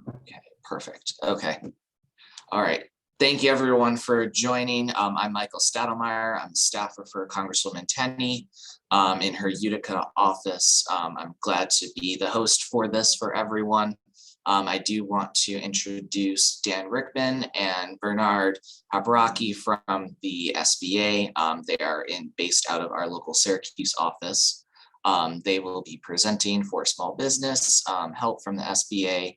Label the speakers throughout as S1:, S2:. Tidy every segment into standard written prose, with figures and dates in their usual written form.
S1: Okay, perfect. Okay. All right. Thank you everyone for joining. I'm Michael Stadelmeyer. I'm a staffer for Congresswoman Tenney in her Utica office. I'm glad to be the host for this for everyone. I do want to introduce Dan Rickman and Bernard Habaraki from the SBA. They are based out of our local Syracuse office. They will be presenting for small business help from the SBA,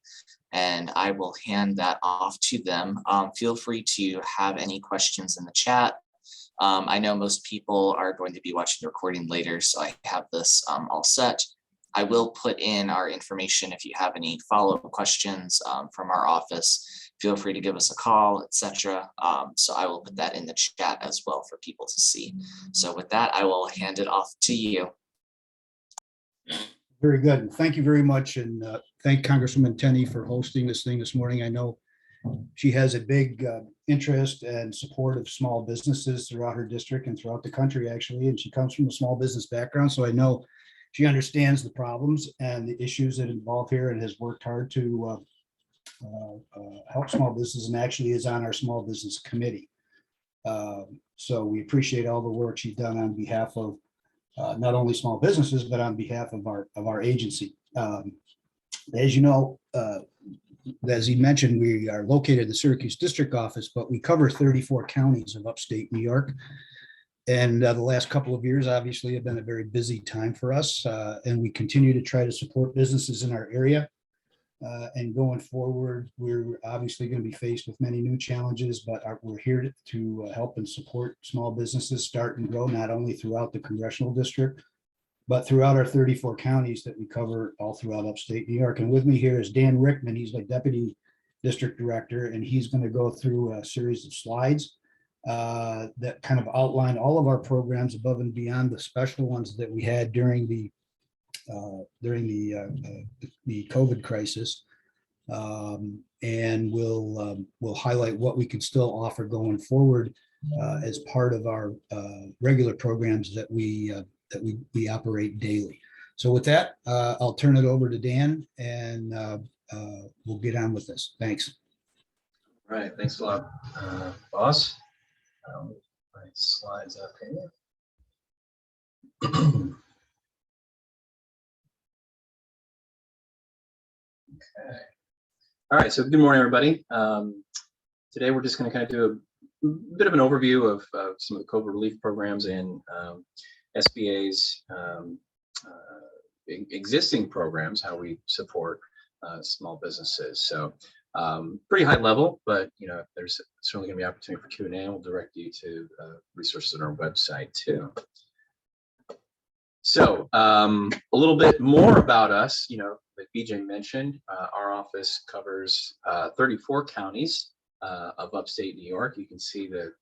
S1: and I will hand that off to them. Feel free to have any questions in the chat. I know most people are going to be watching the recording later, so I have this all set. I will put in our information if you have any follow-up questions from our office. Feel free to give us a call, etc. So I will put that in the chat as well for people to see. So with that, I will hand it off to you.
S2: Very good. Thank you very much. And thank Congresswoman Tenney for hosting this thing this morning. I know she has a big interest and support of small businesses throughout her district and throughout the country, actually. And she comes from a small business background. So I know she understands the problems and the issues that involve here and has worked hard to help small business, and actually is on our small business committee. So we appreciate all the work she's done on behalf of not only small businesses, but on behalf of our agency. As you know, as he mentioned, we are located in the Syracuse district office, but we cover 34 counties of upstate New York. And the last couple of years, obviously, have been a very busy time for us. And we continue to try to support businesses in our area. And going forward, we're obviously going to be faced with many new challenges, but we're here to help and support small businesses start and grow, not only throughout the congressional district, but throughout our 34 counties that we cover all throughout upstate New York. And with me here is Dan Rickman. He's my deputy district director, and he's going to go through a series of slides that kind of outline all of our programs above and beyond the special ones that we had during the COVID crisis, and we'll highlight what we can still offer going forward as part of our regular programs that we operate daily. So with that, I'll turn it over to Dan, and we'll get on with this. Thanks.
S3: All right, thanks a lot, boss. My slides up here. Okay. All right, so good morning, everybody. Today we're just going to kind of do a bit of an overview of some of the COVID relief programs and SBA's existing programs, how we support small businesses. So pretty high level, but there's certainly going to be opportunity for Q&A, and we'll direct you to resources on our website too. So a little bit more about us, like BJ mentioned, our office covers 34 counties of upstate New York. You can see the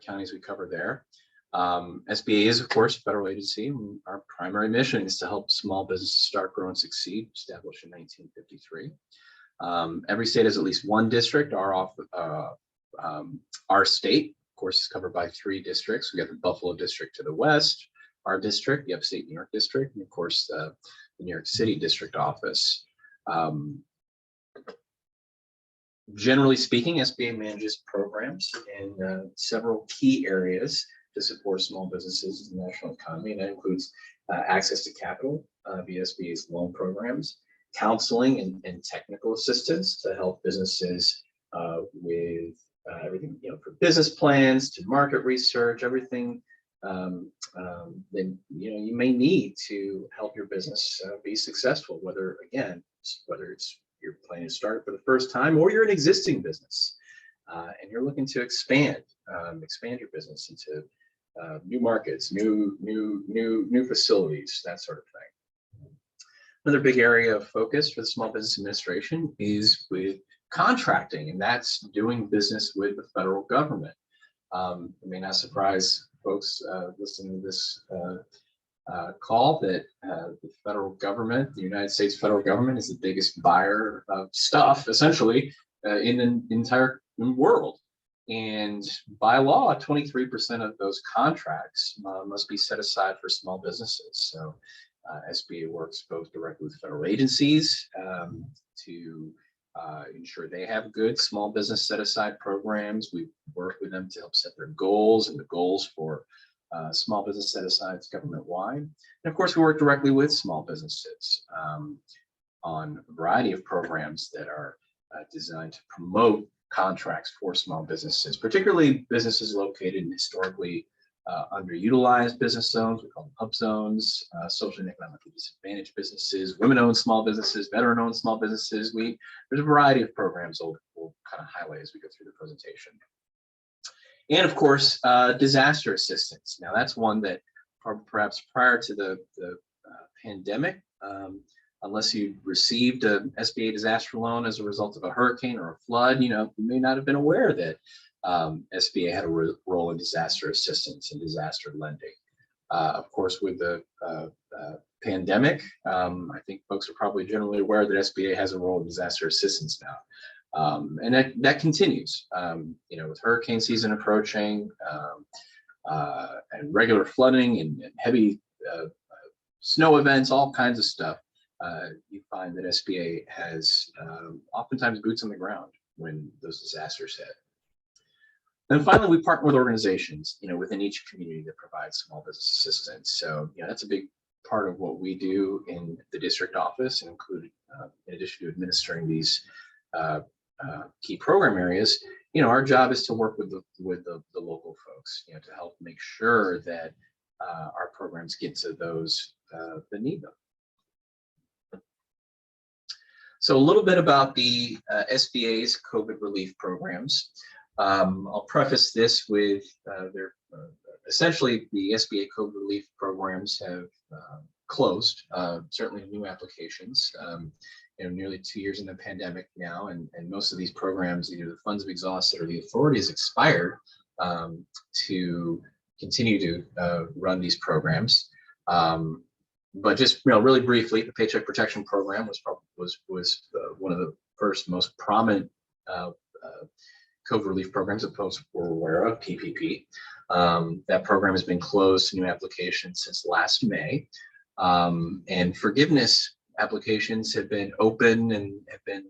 S3: counties we cover there. SBA is, of course, a federal agency. Our primary mission is to help small businesses start, grow, and succeed, established in 1953. Every state has at least one district. Our state, of course, is covered by 3 districts. We got the Buffalo district to the west, our district, the upstate New York district, and of course, the New York City district office. Generally speaking, SBA manages programs in several key areas to support small businesses in the national economy, and that includes access to capital via SBA's loan programs, counseling and technical assistance to help businesses with everything, from business plans to market research, everything that you may need to help your business be successful. Whether it's you're planning to start for the first time, or you're an existing business and you're looking to expand your business into new markets, new facilities, that sort of thing. Another big area of focus for the Small Business Administration is with contracting, and that's doing business with the federal government. It may not surprise folks listening to this call that the federal government, the United States federal government, is the biggest buyer of stuff, essentially, in the entire world. And by law, 23% of those contracts must be set aside for small businesses. So SBA works both directly with federal agencies to ensure they have good small business set-aside programs. We work with them to help set their goals and the goals for small business set-asides government-wide. And of course, we work directly with small businesses on a variety of programs that are designed to promote contracts for small businesses, particularly businesses located in historically underutilized business zones. We call them hub zones, socially and economically disadvantaged businesses, women-owned small businesses, veteran-owned small businesses. There's a variety of programs we'll kind of highlight as we go through the presentation. And of course, disaster assistance. Now that's one that perhaps prior to the pandemic, unless you received an SBA disaster loan as a result of a hurricane or a flood, you may not have been aware that SBA had a role in disaster assistance and disaster lending. Of course, with the pandemic, I think folks are probably generally aware that SBA has a role in disaster assistance now. And that continues, with hurricane season approaching and regular flooding and heavy snow events, all kinds of stuff. You find that SBA has oftentimes boots on the ground when those disasters hit. And finally, we partner with organizations, within each community that provides small business assistance. So, that's a big part of what we do in the district office, and including, in addition to administering these key program areas, our job is to work with the local folks, to help make sure that our programs get to those that need them. So a little bit about the SBA's COVID relief programs. I'll preface this with essentially the SBA COVID relief programs have closed, certainly new applications, nearly 2 years in the pandemic now, and most of these programs, either the funds have exhausted or the authority has expired to continue to run these programs. But just really briefly, the Paycheck Protection Program was one of the first most prominent COVID relief programs that folks were aware of, PPP. That program has been closed to new applications since last May, and forgiveness applications have been open and have been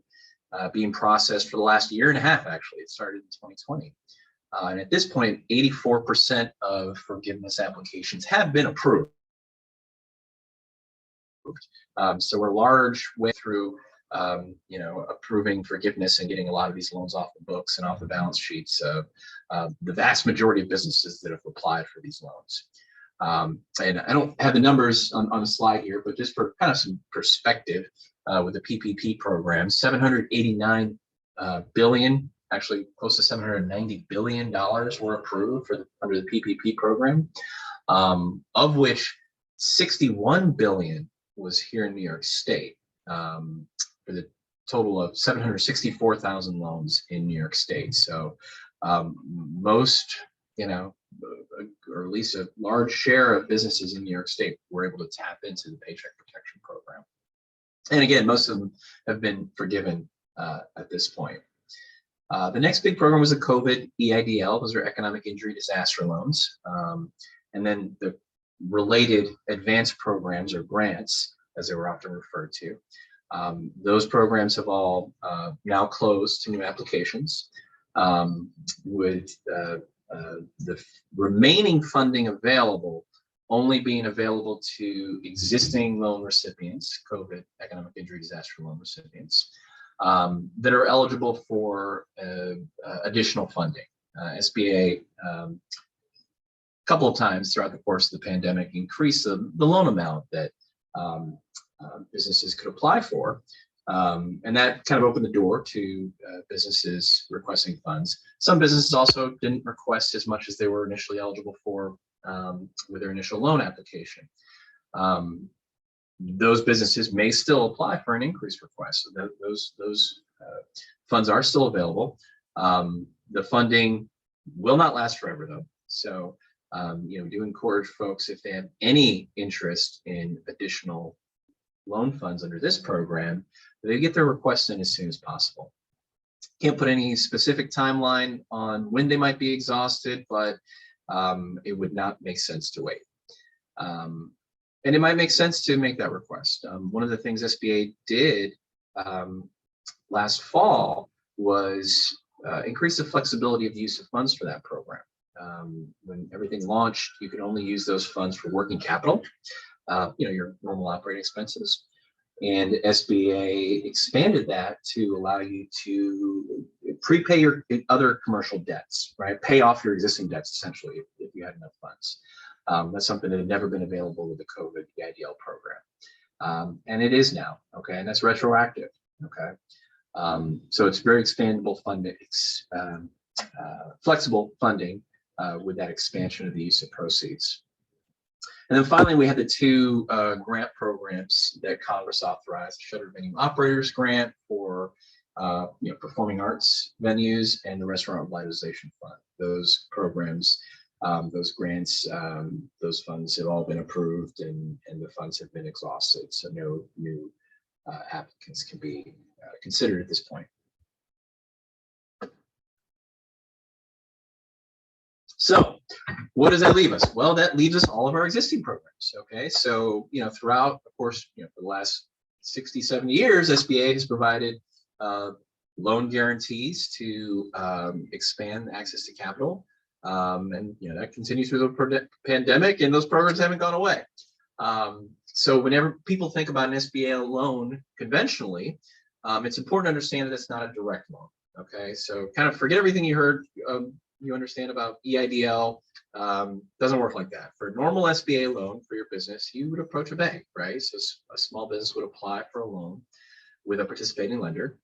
S3: being processed for the last year and a half. Actually, it started in 2020, and at this point, 84% of forgiveness applications have been approved. So we're a large way through, approving forgiveness and getting a lot of these loans off the books and off the balance sheets of the vast majority of businesses that have applied for these loans. And I don't have the numbers on the slide here, but just for kind of some perspective, with the PPP program, 789 billion, actually close to $790 billion were approved under the PPP program, of which 61 billion was here in New York State, for the total of 764,000 loans in New York State. So most, or at least a large share of businesses in New York State were able to tap into the Paycheck Protection Program. And again, most of them have been forgiven at this point. The next big program was the COVID EIDL. Those are economic injury disaster loans. And then the related advanced programs, or grants, as they were often referred to. Those programs have all now closed to new applications, with the remaining funding available only being available to existing loan recipients, COVID economic injury disaster loan recipients, that are eligible for additional funding. SBA couple of times throughout the course of the pandemic increased the loan amount that businesses could apply for. And that kind of opened the door to businesses requesting funds. Some businesses also didn't request as much as they were initially eligible for with their initial loan application. Those businesses may still apply for an increased request. So those funds are still available. The funding will not last forever, though. So do encourage folks, if they have any interest in additional loan funds under this program, they get their requests in as soon as possible. Can't put any specific timeline on when they might be exhausted, but it would not make sense to wait. And it might make sense to make that request. One of the things SBA did last fall was increase the flexibility of the use of funds for that program. When everything launched, you could only use those funds for working capital, your normal operating expenses. And SBA expanded that to allow you to prepay your other commercial debts, right? Pay off your existing debts, essentially, if you had enough funds. That's something that had never been available with the COVID EIDL program. And it is now, okay? And that's retroactive, okay? So it's very expandable funding, flexible funding with that expansion of the use of proceeds. And then finally, we had the two grant programs that Congress authorized: the Shutter Venue Operators Grant for performing arts venues, and the Restaurant Revitalization Fund. Those programs, those grants, those funds have all been approved, and the funds have been exhausted. So no new applicants can be considered at this point. So what does that leave us? Well, that leaves us all of our existing programs. Okay, so throughout, of course, for the last 60, 70 years, SBA has provided loan guarantees to expand access to capital, and that continues through the pandemic, and those programs haven't gone away. So whenever people think about an SBA loan conventionally, it's important to understand that it's not a direct loan. Okay, so kind of forget everything you heard. You understand about EIDL. Doesn't work like that. For a normal SBA loan for your business, you would approach a bank, right? So a small business would apply for a loan with a participating lender.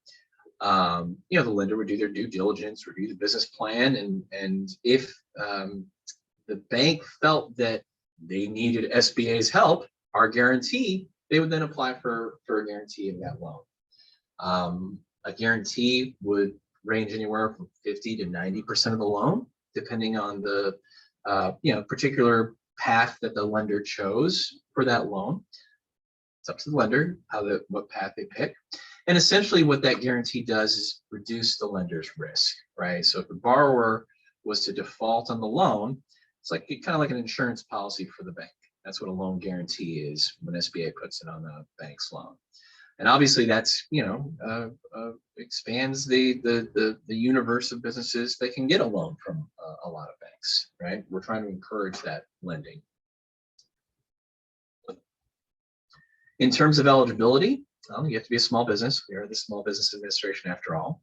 S3: The lender would do their due diligence, review the business plan, and if the bank felt that they needed SBA's help, our guarantee, they would then apply for a guarantee of that loan. A guarantee would range anywhere from 50 to 90% of the loan, depending on the particular path that the lender chose for that loan. It's up to the lender what path they pick. And essentially what that guarantee does is reduce the lender's risk, right? So if the borrower was to default on the loan, it's kind of like an insurance policy for the bank. That's what a loan guarantee is when SBA puts it on a bank's loan. And obviously that's, expands the universe of businesses that can get a loan from a lot of banks, right? We're trying to encourage that lending. In terms of eligibility, you have to be a small business. We are the Small Business Administration after all,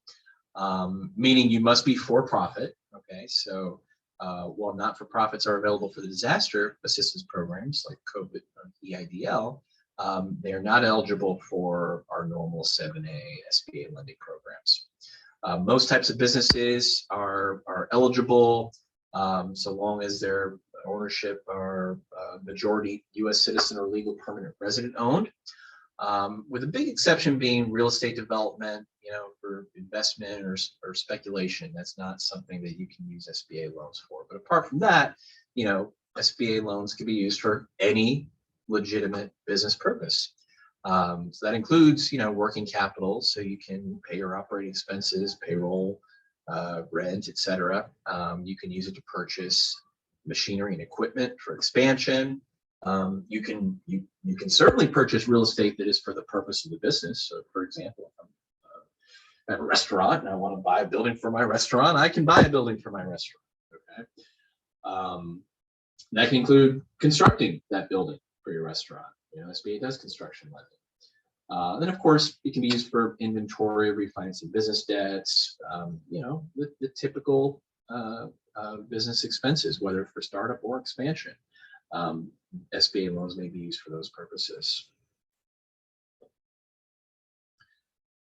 S3: meaning you must be for profit. Okay, so while not-for-profits are available for the disaster assistance programs like COVID or EIDL, they are not eligible for our normal 7A SBA lending programs. Most types of businesses are eligible so long as their ownership are majority U.S. citizen or legal permanent resident owned, with a big exception being real estate development, for investment or speculation. That's not something that you can use SBA loans for. But apart from that, SBA loans can be used for any legitimate business purpose. So that includes, working capital, so you can pay your operating expenses, payroll, rent, etc. You can use it to purchase machinery and equipment for expansion. You can certainly purchase real estate that is for the purpose of the business. So, for example, if I'm at a restaurant and I want to buy a building for my restaurant, I can buy a building for my restaurant. Okay, that can include constructing that building for your restaurant. SBA does construction lending. Then, of course, it can be used for inventory, refinancing business debts, the typical business expenses, whether for startup or expansion. SBA loans may be used for those purposes.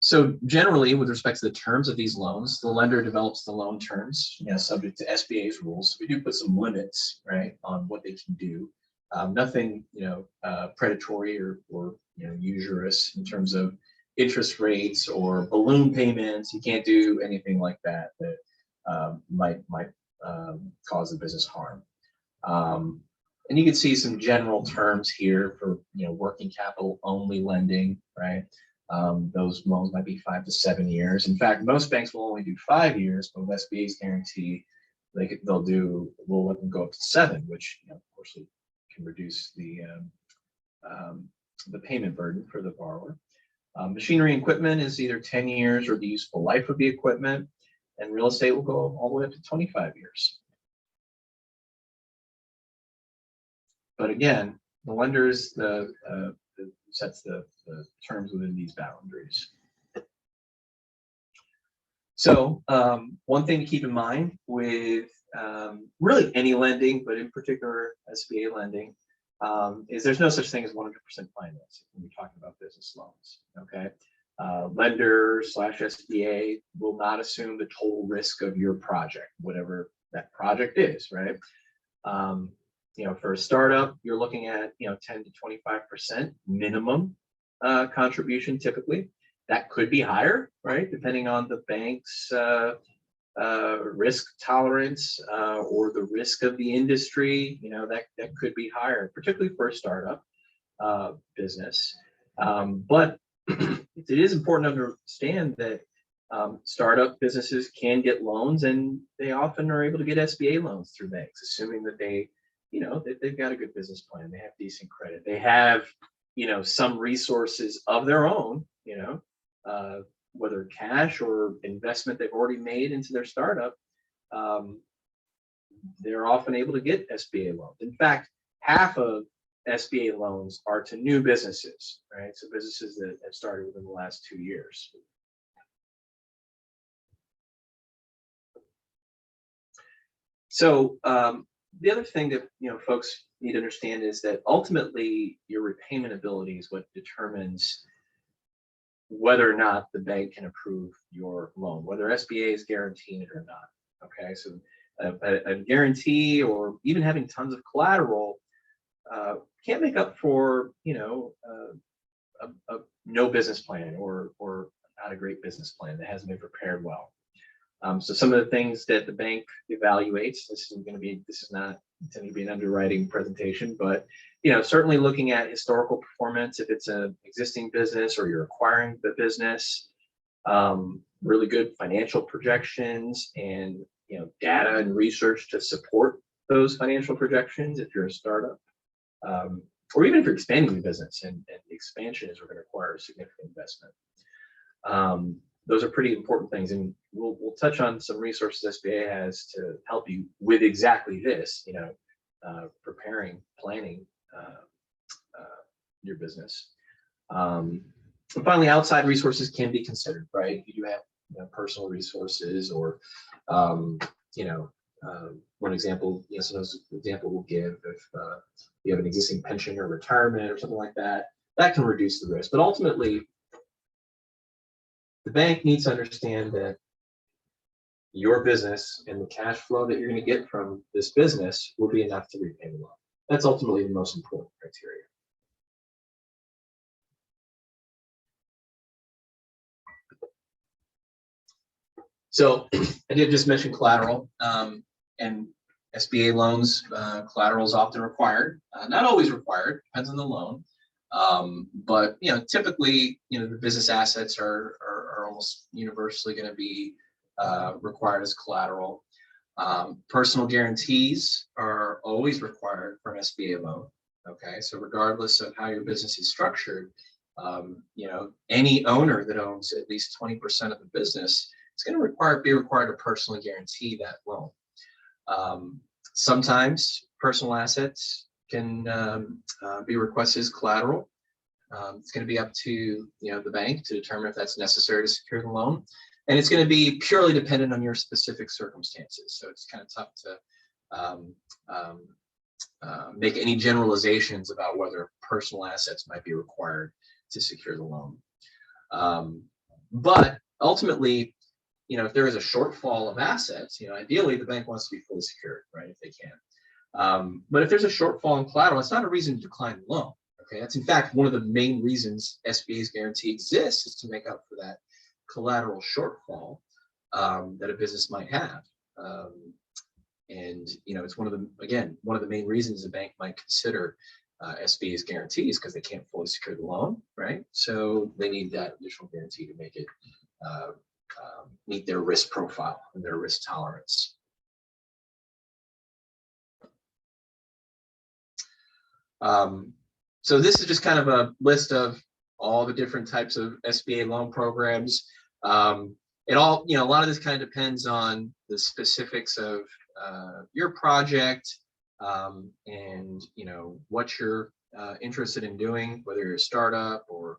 S3: So generally, with respect to the terms of these loans, the lender develops the loan terms, subject to SBA's rules. We do put some limits, right, on what they can do. Nothing, predatory or usurious in terms of interest rates or balloon payments. You can't do anything like that might cause the business harm. And you can see some general terms here for working capital only lending, right? Those loans might be 5 to 7 years. In fact, most banks will only do 5 years, but with SBA's guarantee, we'll let them go up to 7, which of course can reduce the the payment burden for the borrower. Machinery and equipment is either 10 years or the useful life of the equipment, and real estate will go all the way up to 25 years. But again, the lender is sets the terms within these boundaries. So one thing to keep in mind with really any lending, but in particular SBA lending, is there's no such thing as 100% financing when we're talking about business loans. Okay, lender / SBA will not assume the total risk of your project, whatever that project is, right? For a startup, you're looking at 10 to 25% minimum contribution typically. That could be higher, right, depending on the bank's risk tolerance or the risk of the industry. That could be higher, particularly for a startup business. But it is important to understand that startup businesses can get loans, and they often are able to get SBA loans through banks, assuming that they've got a good business plan, they have decent credit, they have some resources of their own, whether cash or investment they've already made into their startup. They're often able to get SBA loans. In fact, half of SBA loans are to new businesses, right? So businesses that have started within the last 2 years. So the other thing that folks need to understand is that ultimately your repayment ability is what determines whether or not the bank can approve your loan, whether SBA is guaranteeing it or not. Okay, so a guarantee or even having tons of collateral can't make up for a no business plan or not a great business plan that hasn't been prepared well. So some of the things that the bank evaluates, this is not intended to be an underwriting presentation, but certainly looking at historical performance, if it's an existing business or you're acquiring the business, really good financial projections and data and research to support those financial projections if you're a startup, or even if you're expanding the business and the expansion is going to require a significant investment. Those are pretty important things, and we'll touch on some resources SBA has to help you with exactly this, preparing, planning your business. And finally, outside resources can be considered, right? You do have personal resources, or one example, sometimes the example we'll give, if you have an existing pension or retirement or something like that, that can reduce the risk. But ultimately, the bank needs to understand that your business and the cash flow that you're going to get from this business will be enough to repay the loan. That's ultimately the most important criteria. So I did just mention collateral, and SBA loans, collateral is often required, not always required, depends on the loan. But typically, the business assets are almost universally going to be required as collateral. Personal guarantees are always required for an SBA loan. Okay, so regardless of how your business is structured, any owner that owns at least 20% of the business is going to be required to personally guarantee that loan. Sometimes personal assets can be requested as collateral. It's going to be up to the bank to determine if that's necessary to secure the loan, and it's going to be purely dependent on your specific circumstances. So it's kind of tough to make any generalizations about whether personal assets might be required to secure the loan. But ultimately, if there is a shortfall of assets, ideally the bank wants to be fully secured, right, if they can. But if there's a shortfall in collateral, it's not a reason to decline the loan. Okay, that's in fact one of the main reasons SBA's guarantee exists, is to make up for that collateral shortfall that a business might have. And it's one of the main reasons a bank might consider SBA's guarantees, because they can't fully secure the loan, right? So they need that additional guarantee to make it meet their risk profile and their risk tolerance. So this is just kind of a list of all the different types of SBA loan programs. It all, a lot of this kind of depends on the specifics of your project, and what you're interested in doing, whether you're a startup or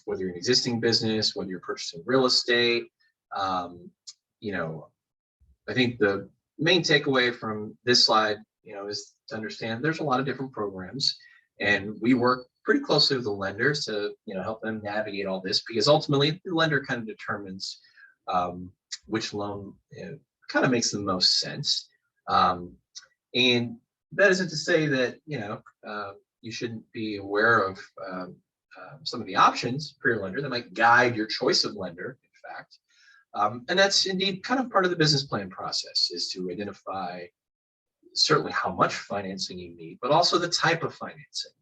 S3: whether you're an existing business, whether you're purchasing real estate. I think the main takeaway from this slide, is to understand there's a lot of different programs, and we work pretty closely with the lenders to, help them navigate all this, because ultimately the lender kind of determines which loan kind of makes the most sense. And that isn't to say that, you shouldn't be aware of some of the options for your lender that might guide your choice of lender, in fact. And that's indeed kind of part of the business plan process, is to identify certainly how much financing you need, but also the type of financing.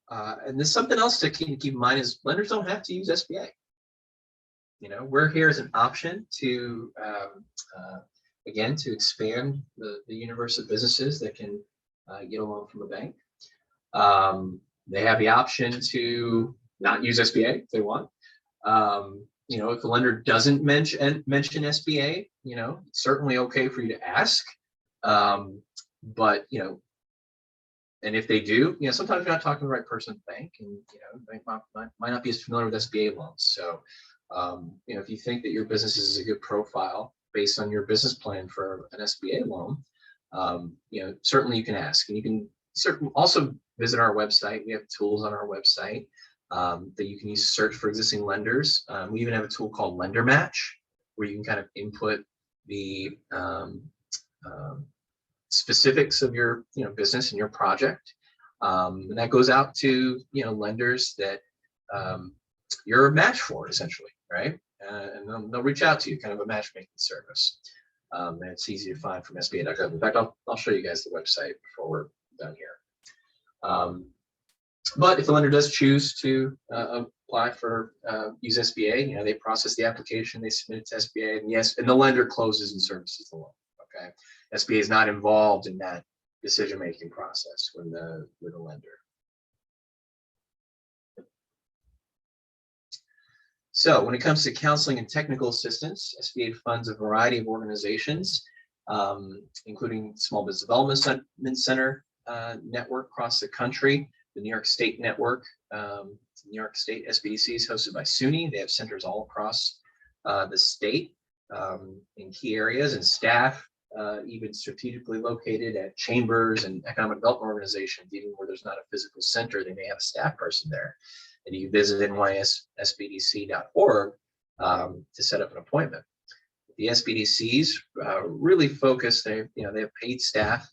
S3: And there's something else to keep in mind, is lenders don't have to use SBA. We're here as an option to, again, to expand the universe of businesses that can get a loan from a bank. They have the option to not use SBA if they want. If the lender doesn't mention SBA, it's certainly okay for you to ask. But, and if they do, sometimes you're not talking to the right person at the bank, and, the bank might not be as familiar with SBA loans. So, if you think that your business is a good profile based on your business plan for an SBA loan, certainly you can ask, and you can also visit our website. We have tools on our website that you can use to search for existing lenders. We even have a tool called Lender Match, where you can kind of input the specifics of your business and your project, and that goes out to lenders that you're a match for, essentially, right? And they'll reach out to you, kind of a matchmaking service. And it's easy to find from SBA.gov. In fact, I'll show you guys the website before we're done here. But if the lender does choose to apply for use SBA, they process the application, they submit it to SBA, and yes, and the lender closes and services the loan. Okay, SBA is not involved in that decision-making process with the lender. So when it comes to counseling and technical assistance, SBA funds a variety of organizations, including Small Business Development Center network across the country, the New York State network, New York State SBDCs hosted by SUNY. They have centers all across the state in key areas, and staff even strategically located at chambers and economic development organizations, even where there's not a physical center, they may have a staff person there. And you visit nysbdc.org to set up an appointment. The SBDCs really focus. They have paid staff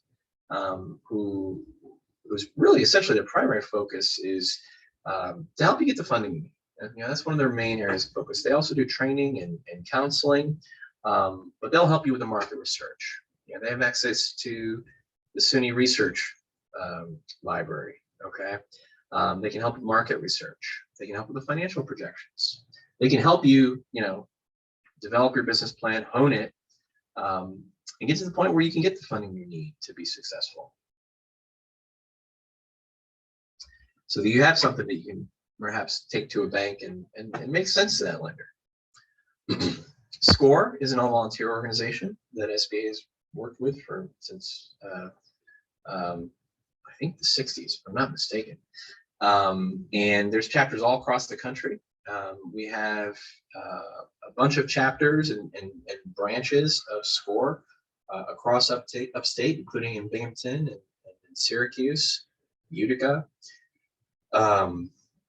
S3: who's really essentially their primary focus is to help you get the funding you need. And, that's one of their main areas of focus. They also do training and counseling, but they'll help you with the market research. They have access to the SUNY research library. Okay. They can help with market research. They can help with the financial projections. They can help you, develop your business plan, hone it, and get to the point where you can get the funding you need to be successful. So that you have something that you can perhaps take to a bank and make sense to that lender. SCORE is an all-volunteer organization that SBA has worked with since I think the 60s, if I'm not mistaken. And there's chapters all across the country. We have a bunch of chapters and branches of SCORE across upstate, including in Binghamton and Syracuse, Utica,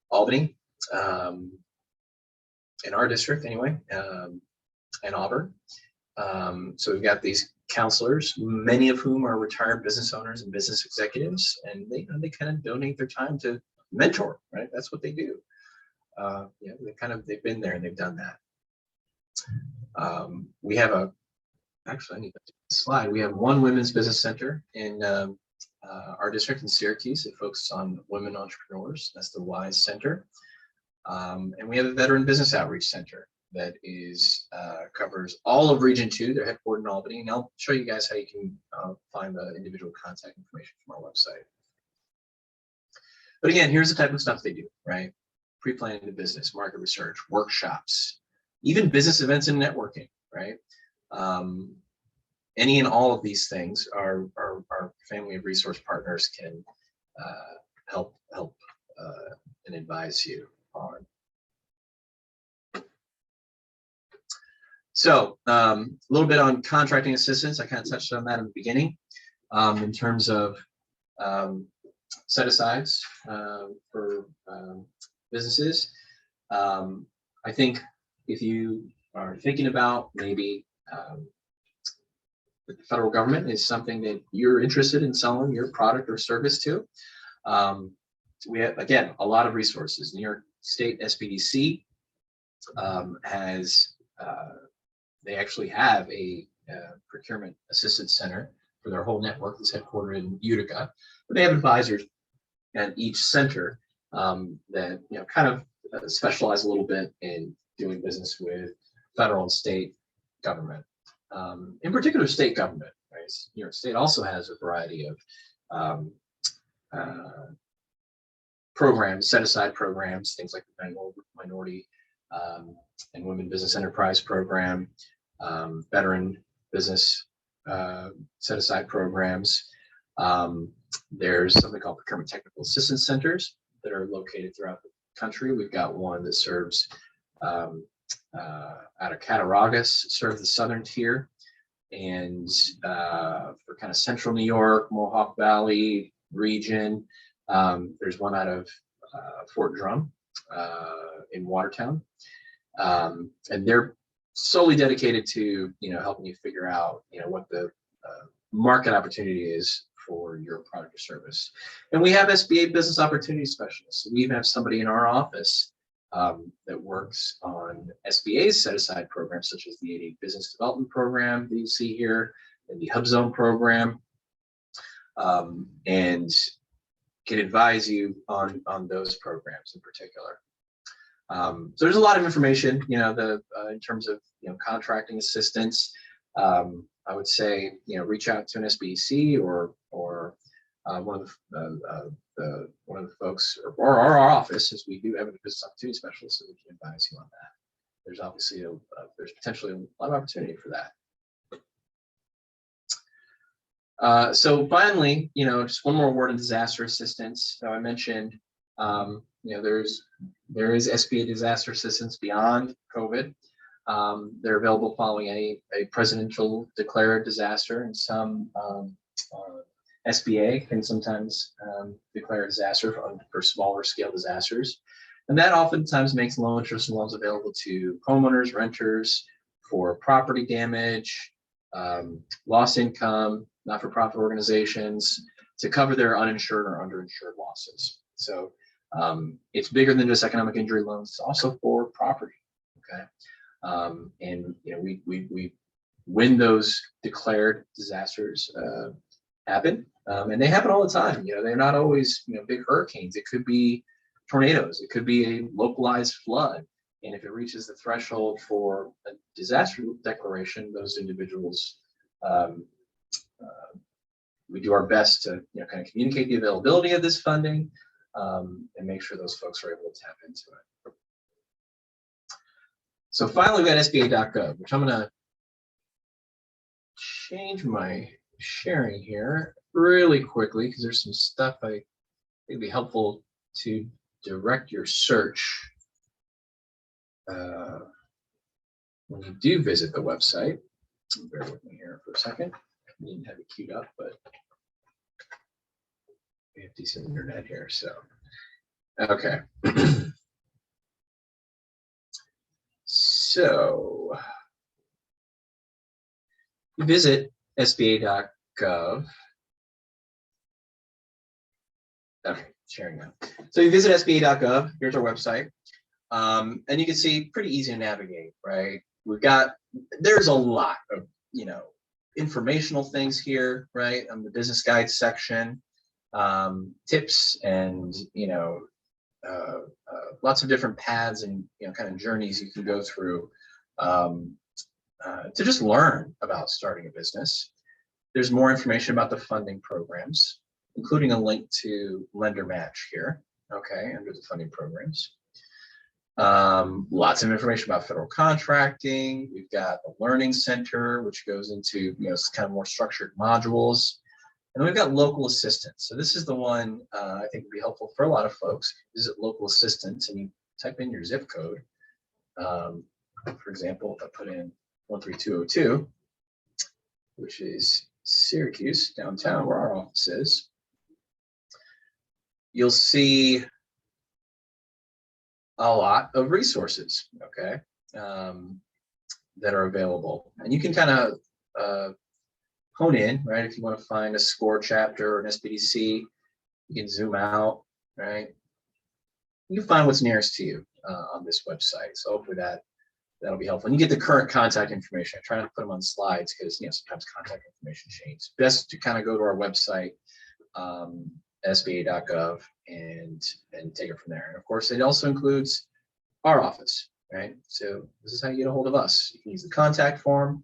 S3: Albany, in our district anyway, and Auburn. So we've got these counselors, many of whom are retired business owners and business executives, and they kind of donate their time to mentor, right? That's what they do. They've been there and they've done that. We have actually I need to do this slide. We have one women's business center in our district in Syracuse that focuses on women entrepreneurs. That's the WISE Center. And we have a veteran business outreach center that is covers all of Region 2. They're headquartered in Albany, and I'll show you guys how you can find the individual contact information from our website. But again, here's the type of stuff they do, right? Pre-planning the business, market research, workshops, even business events and networking, right? Any and all of these things our family of resource partners can help and advise you on. So a little bit on contracting assistance. I kind of touched on that in the beginning in terms of set-asides for businesses. I think if you are thinking about maybe the federal government is something that you're interested in selling your product or service to, we have, again, a lot of resources. New York State SBDC has, they actually have a procurement assistance center for their whole network that's headquartered in Utica, but they have advisors at each center that kind of specialize a little bit in doing business with federal and state government. In particular, state government, right? New York State also has a variety of programs, set-aside programs, things like the Minority and Women Business Enterprise Program, veteran business set-aside programs. There's something called Procurement Technical Assistance Centers that are located throughout the country. We've got one that serves out of Cattaraugus, serves the southern tier, and for kind of central New York, Mohawk Valley region, there's one out of Fort Drum in Watertown, and they're solely dedicated to helping you figure out what the market opportunity is for your product or service. And we have SBA business opportunity specialists. We even have somebody in our office that works on SBA's set-aside programs, such as the 88 Business Development Program that you see here, and the Hub Zone program, and can advise you on those programs in particular. So there's a lot of information, in terms of contracting assistance. I would say reach out to an SBC or one of the folks or our office, as we do have a business opportunity specialist, so we can advise you on that. There's obviously there's potentially a lot of opportunity for that. So finally, just one more word on disaster assistance. So I mentioned, there is SBA disaster assistance beyond COVID. They're available following a presidential declared disaster, and some SBA can sometimes declare a disaster for smaller scale disasters. And that oftentimes makes low interest loans available to homeowners, renters for property damage, lost income, not-for-profit organizations, to cover their uninsured or underinsured losses. So it's bigger than just economic injury loans. It's also for property. Okay. And we when those declared disasters happen, and they happen all the time. They're not always big hurricanes. It could be tornadoes. It could be a localized flood. And if it reaches the threshold for a disaster declaration, those individuals, we do our best to kind of communicate the availability of this funding and make sure those folks are able to tap into it. So finally, we got SBA.gov, which I'm going to change my sharing here really quickly because there's some stuff I think would be helpful to direct your search when you do visit the website. Bear with me here for a second. I didn't have it queued up, but we have decent internet here, so okay. So you visit SBA.gov. Okay, sharing now. So you visit SBA.gov. Here's our website, and you can see pretty easy to navigate, right? There's a lot of informational things here, right? On the business guide section, tips and lots of different paths and kind of journeys you can go through to just learn about starting a business. There's more information about the funding programs, including a link to Lender Match here, okay, under the funding programs. Lots of information about federal contracting. We've got the Learning Center, which goes into, kind of more structured modules. And we've got local assistance. So this is the one I think would be helpful for a lot of folks. Visit local assistance and you type in your zip code. For example, if I put in 13202, which is Syracuse, downtown, where our office is, you'll see a lot of resources, okay, that are available. And you can kind of hone in, right? If you want to find a SCORE chapter or an SBDC, you can zoom out, right? You can find what's nearest to you on this website. So hopefully that'll be helpful. And you get the current contact information. I try not to put them on slides because sometimes contact information changes. Best to kind of go to our website, SBA.gov, and take it from there. And of course, it also includes our office, right? So this is how you get a hold of us. You can use the contact form,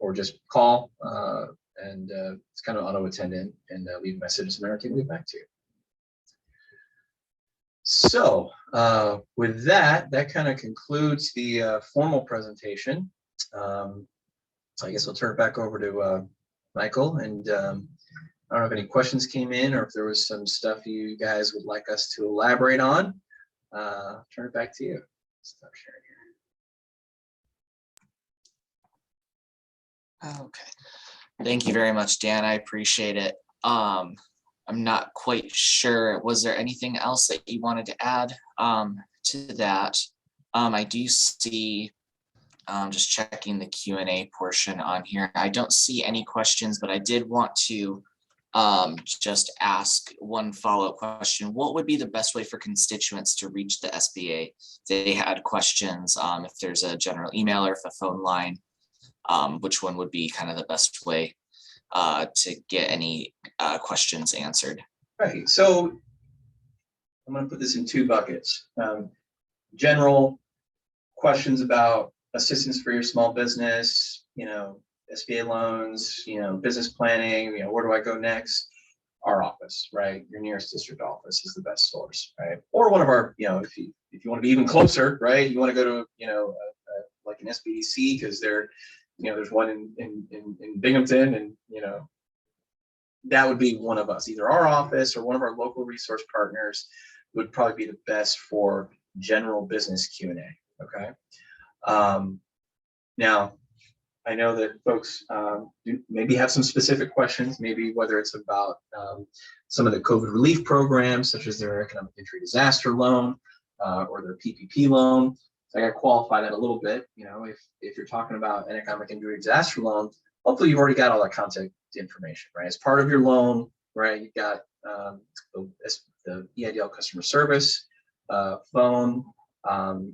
S3: or just call, and it's kind of auto-attendant, and leave a message, and American will get back to you. So with that kind of concludes the formal presentation. I guess I'll turn it back over to Michael, and I don't know if any questions came in or if there was some stuff you guys would like us to elaborate on. Turn it back to you. Stop sharing here.
S1: Okay. Thank you very much, Dan. I appreciate it. I'm not quite sure. Was there anything else that you wanted to add to that? I do see, just checking the Q&A portion on here. I don't see any questions, but I did want to just ask one follow-up question. What would be the best way for constituents to reach the SBA? If they had questions, if there's a general email or if a phone line, which one would be kind of the best way to get any questions answered?
S3: Right, so I'm going to put this in two buckets. General questions about assistance for your small business, SBA loans, business planning, where do I go next? Our office, right? Your nearest district office is the best source, right? Or one of our, if you want to be even closer, right? You want to go to, like an SBDC, because there's one in Binghamton, and that would be one of us. Either our office or one of our local resource partners would probably be the best for general business Q&A. Okay. Now, I know that folks maybe have some specific questions, maybe whether it's about some of the COVID relief programs, such as their economic injury disaster loan or their PPP loan. So I got to qualify that a little bit. If you're talking about an economic injury disaster loan, hopefully you've already got all that contact information, right? As part of your loan, right? You've got the EIDL customer service phone.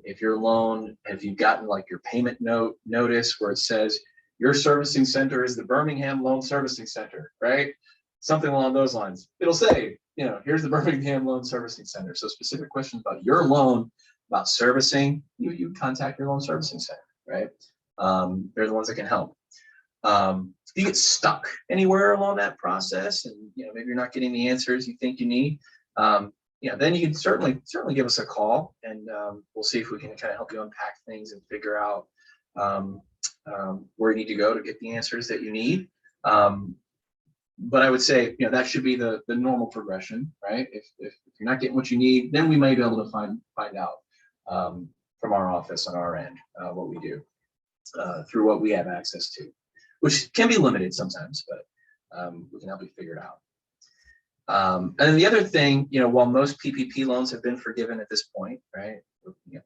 S3: If your loan, if you've gotten like your payment notice where it says your servicing center is the Birmingham Loan Servicing Center, right? Something along those lines. It'll say, here's the Birmingham Loan Servicing Center. So specific questions about your loan, about servicing, you contact your loan servicing center, right? They're the ones that can help. If you get stuck anywhere along that process, and maybe you're not getting the answers you think you need, then you can certainly give us a call, and we'll see if we can kind of help you unpack things and figure out where you need to go to get the answers that you need. But I would say, that should be the normal progression, right? If you're not getting what you need, then we may be able to find out from our office on our end what we do through what we have access to, which can be limited sometimes, but we can help you figure it out. And then the other thing, while most PPP loans have been forgiven at this point, right,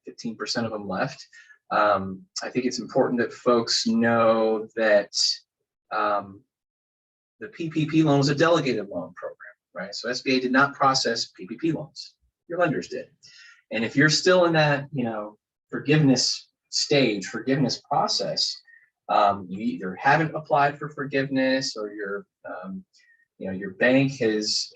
S3: 15% of them left, I think it's important that folks know that the PPP loan is a delegated loan program, right? So SBA did not process PPP loans. Your lenders did. And if you're still in that, forgiveness process, you either haven't applied for forgiveness, or your bank has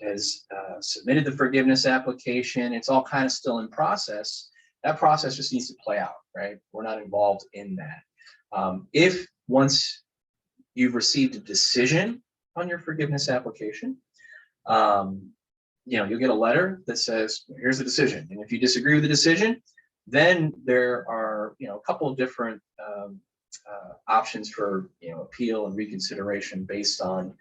S3: submitted the forgiveness application. It's all kind of still in process. that process just needs to play out, right? We're not involved in that. If once you've received a decision on your forgiveness application, you'll get a letter that says, here's the decision. And if you disagree with the decision, then there are, a couple of different options for, appeal and reconsideration based on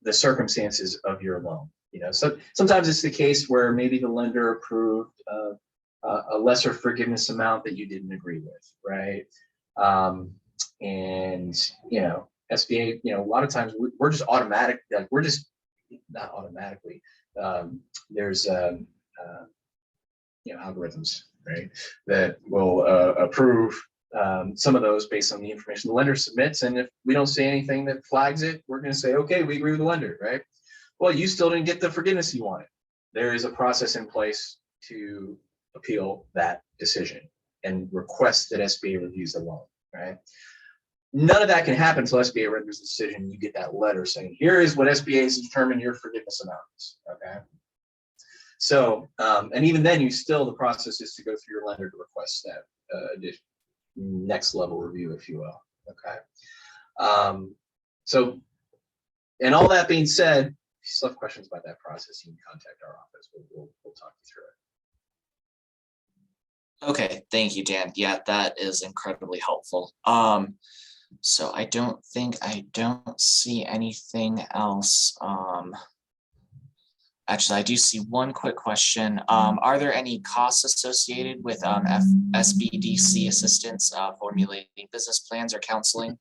S3: the circumstances of your loan. So sometimes it's the case where maybe the lender approved a lesser forgiveness amount that you didn't agree with, right? And SBA, a lot of times we're just automatic, like we're just not automatically. There's algorithms, right, that will approve some of those based on the information the lender submits. And if we don't see anything that flags it, we're going to say, okay, we agree with the lender, right? Well, you still didn't get the forgiveness you wanted. There is a process in place to appeal that decision and request that SBA reviews the loan, right? None of that can happen until SBA renders the decision. You get that letter saying, here is what SBA has determined your forgiveness amount is, okay? So, and even then, the process is to go through your lender to request that next level review, if you will, okay? So, and all that being said, if you still have questions about that process, you can contact our office. We'll talk you through it.
S1: Okay, thank you, Dan. Yeah, that is incredibly helpful. So I don't see anything else. Actually, I do see one quick question. Are there any costs associated with SBDC assistance formulating business plans or counseling?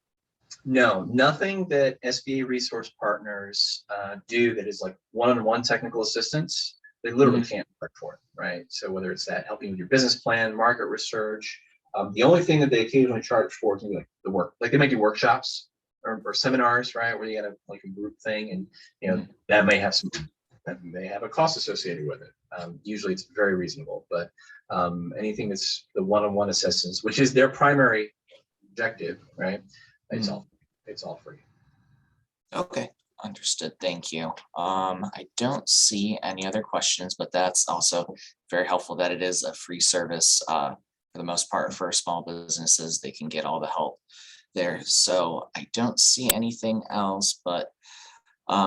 S3: No, nothing that SBA resource partners do that is like one-on-one technical assistance. They literally can't work for it, right? So whether it's that helping with your business plan, market research, the only thing that they occasionally charge for can be like the work. Like they might do workshops or seminars, right, where you got like a group thing, and that may have a cost associated with it. Usually it's very reasonable, but anything that's the one-on-one assistance, which is their primary objective, right? It's all free.
S1: Okay, understood. Thank you. I don't see any other questions, but that's also very helpful that it is a free service for the most part for small businesses. They can get all the help there. So I don't see anything else, but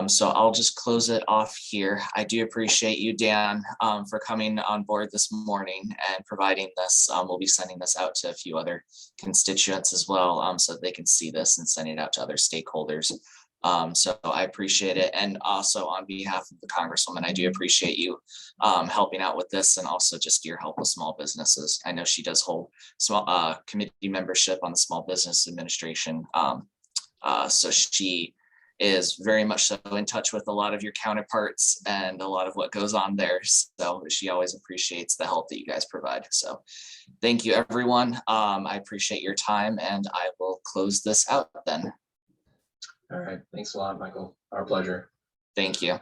S1: so I'll just close it off here. I do appreciate you, Dan, for coming on board this morning and providing this. We'll be sending this out to a few other constituents as well, so that they can see this and send it out to other stakeholders. So I appreciate it. And also on behalf of the Congresswoman, I do appreciate you helping out with this and also just your help with small businesses. I know she does hold small committee membership on the Small Business Administration. So she is very much so in touch with a lot of your counterparts and a lot of what goes on there. So she always appreciates the help that you guys provide. So thank you, everyone. I appreciate your time, and I will close this out then.
S3: All right. Thanks a lot, Michael. Our pleasure.
S1: Thank you.